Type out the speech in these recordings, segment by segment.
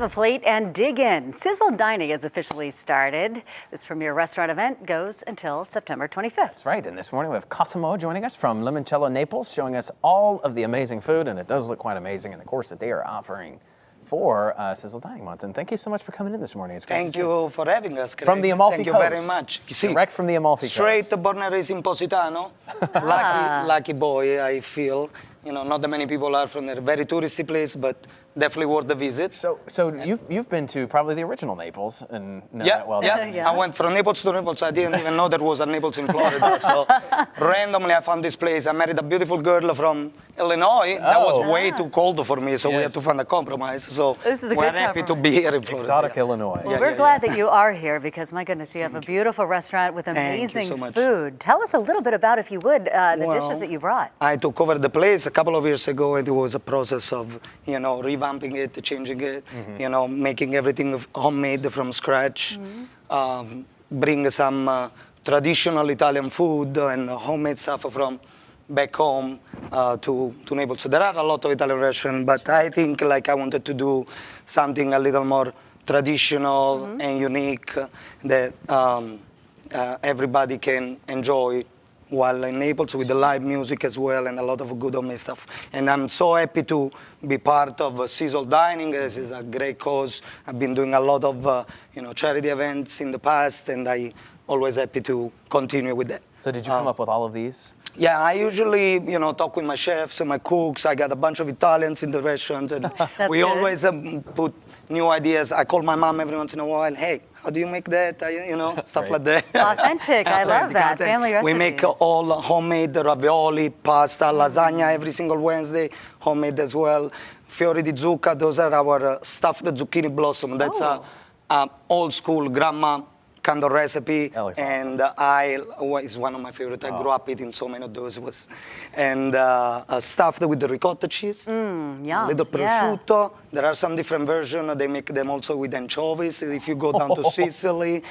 A plate and dig in. Sizzle Dining has officially started. This premier restaurant event goes until September 25th. That's right, and this morning we have Cosimo joining us from Limoncello, Naples, showing us all of the amazing food, and it does look quite amazing, and the course that they are offering for Sizzle Dining Month. And thank you so much for coming in this morning. It's great Thank you for having us, Craig. From the Amalfi Thank you Coast. very much. You see, direct from the Amalfi straight Coast. born and raised in Positano. Lucky boy, I feel. You know, not that many people are from there. Very touristy place, but definitely worth the visit. So you've been to probably the original Naples and know Yeah, that well. yeah. I went from Naples to Naples. I didn't even know there was a Naples in Florida. So randomly I found this place. I married a beautiful girl from Illinois. That was way too cold for me, so we had to find a compromise. So this is a we're good happy to be here in Florida. Exotic Illinois. Well, we're glad that you are here because, my goodness, you have a beautiful restaurant with amazing food. Tell us a little bit about, if you would, the dishes that you brought. I took over the place a couple of years ago, and it was a process of, you know, revamping it, changing it, you know, making everything homemade from scratch, bring some traditional Italian food and homemade stuff from back home to Naples. So there are a lot of Italian restaurants, but I think like I wanted to do something a little more traditional and unique that everybody can enjoy while in Naples, with the live music as well and a lot of good homemade stuff. And I'm so happy to be part of Sizzle Dining. This is a great cause. I've been doing a lot of you know, charity events in the past, and I always happy to continue with that. So did you come up with all of these? Yeah, I usually, you know, talk with my chefs and my cooks. I got a bunch of Italians in the restaurant, and we always put new ideas. I call my mom every once in a while. Hey, how do you make that? You know, stuff like that. Authentic. I love that. Family recipes. We make all homemade ravioli, pasta, lasagna every single Wednesday, homemade as well. Fiori di zucca, those are our stuffed zucchini blossom. That's a old school grandma kind of recipe, and it's one of my favorites. I grew up eating so many of those. And stuffed with the ricotta cheese, a little prosciutto. There are some different versions. They make them also with anchovies. If you go down to Sicily,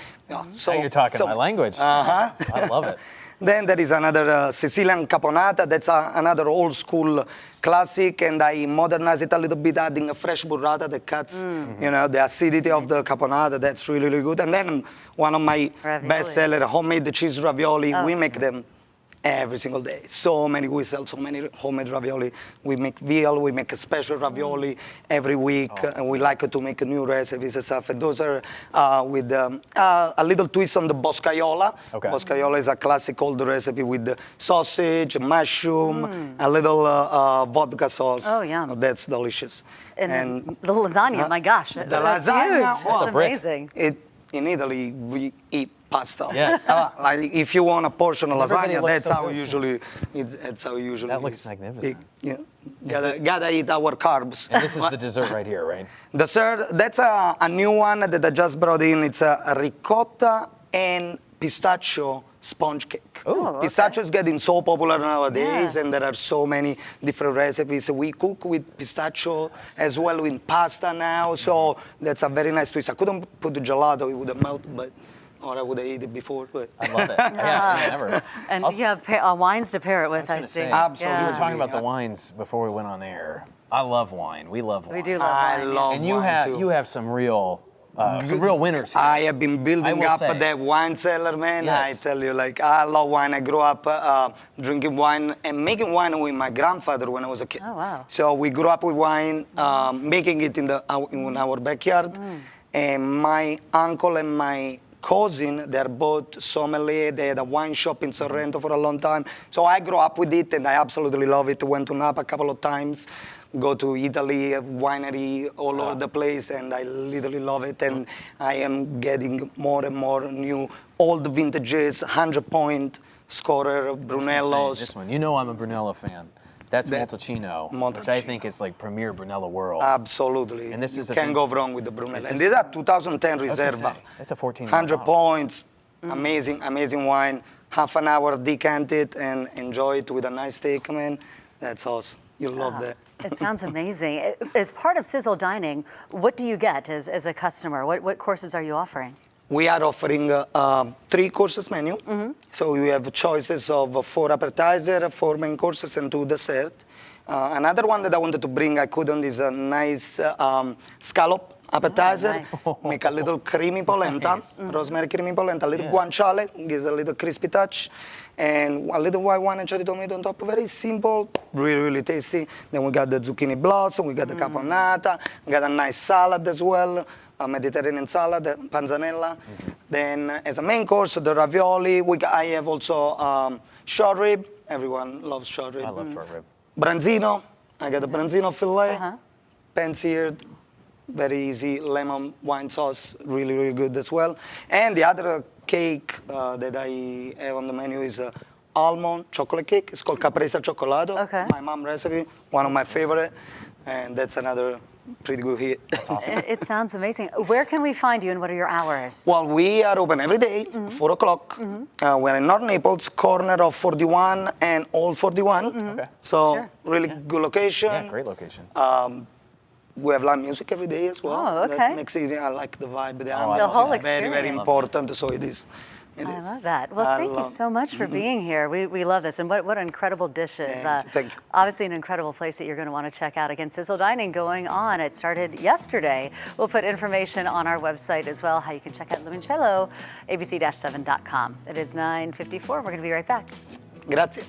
so now you're talking my language. I love it. Then there is another Sicilian caponata. That's another old school classic, and I modernize it a little bit, adding a fresh burrata that cuts, you know, the acidity of the caponata. That's really, really good. And then one of my best seller, homemade cheese ravioli. We make them every single day. We sell so many homemade ravioli. We make veal, we make a special ravioli every week, and we like to make new recipes and stuff. And those are with a little twist on the boscaiola. Boscaiola is a classic old recipe with the sausage, mushroom, a little vodka sauce. Oh, yum. That's delicious. And the lasagna, my gosh. That's lasagna, huge. That's amazing. In Italy, we eat pasta. Yes. Like if you want a portion of lasagna, that's how usually. That looks magnificent. Gotta eat our carbs. And this is the dessert right here, right? Dessert. That's a new one that I just brought in. It's a ricotta and pistachio sponge cake. Pistachio is getting so popular nowadays, and there are so many different recipes. We cook with pistachio as well in pasta now, so that's a very nice twist. I couldn't put the gelato; it would have melted, or I would have eaten it before. But I love it. Yeah, never. And you have wines to pair it with, I see. Absolutely. We were talking about the wines before we went on air. I love wine. We love wine. We do love wine. I love and wine too. You have some real winners here. I have been building up that wine cellar, man. Yes. I tell you, like, I love wine. I grew up drinking wine and making wine with my grandfather when I was a kid. Oh, wow. So we grew up with wine, making it in our backyard. And my uncle and my cousin, they're both sommelier. They had a wine shop in Sorrento for a long time. So I grew up with it, and I absolutely love it. Went to Naples a couple of times. Go to Italy, winery all over the place, and I literally love it. And I am getting more and more new old vintages, 100-point scorer, Brunellos. This one, you know, I'm a Brunello fan. That's Montalcino, which I think is like premier Brunello world. Absolutely. And this is can't go wrong with the Brunello. And these are 2010 Reserva. That's a 14. 100 points, amazing wine. Half an hour, decant it, and enjoy it with a nice steak, man. That's awesome. You'll love that. It sounds amazing. As part of Sizzle Dining, what do you get as a customer? What courses are you offering? We are offering 3 courses menu. So you have choices of 4 appetizer, 4 main courses, and 2 dessert. Another one that I wanted to bring, I couldn't, is a nice scallop appetizer. Oh, nice. Make a little creamy polenta, rosemary creamy polenta, a little guanciale, gives a little crispy touch, and a little white wine and cherry tomato on top. Very simple, really, really tasty. Then we got the zucchini blossom, we got the caponata, we got a nice salad as well, a Mediterranean salad, panzanella. Then as a main course, the ravioli. I have also short rib. Everyone loves short rib. I love short rib. Branzino. I got the branzino fillet, pan-seared, very easy, lemon wine sauce, really, really good as well. And the other cake that I have on the menu is almond chocolate cake. It's called caprese cioccolato. Okay. My mom recipe, one of my favorite, and that's another pretty good hit. That's awesome. It sounds amazing. Where can we find you and what are your hours? Well, we are open every day, 4 o'clock. We're in North Naples, corner of 41 and Old 41. Okay. So really good location. Yeah, great location. We have live music every day as well. Oh, okay. That makes it, I like the vibe, the I ambience whole is very, very experience. important. So it is. I love that. Well, thank you so much for being here. We love this. And what incredible dishes. Thank you. Obviously an incredible place that you're going to want to check out. Again, Sizzle Dining going on. It started yesterday. We'll put information on our website as well, how you can check out Limoncello, abc7.com. It is 9:54. We're going to be right back. Grazie.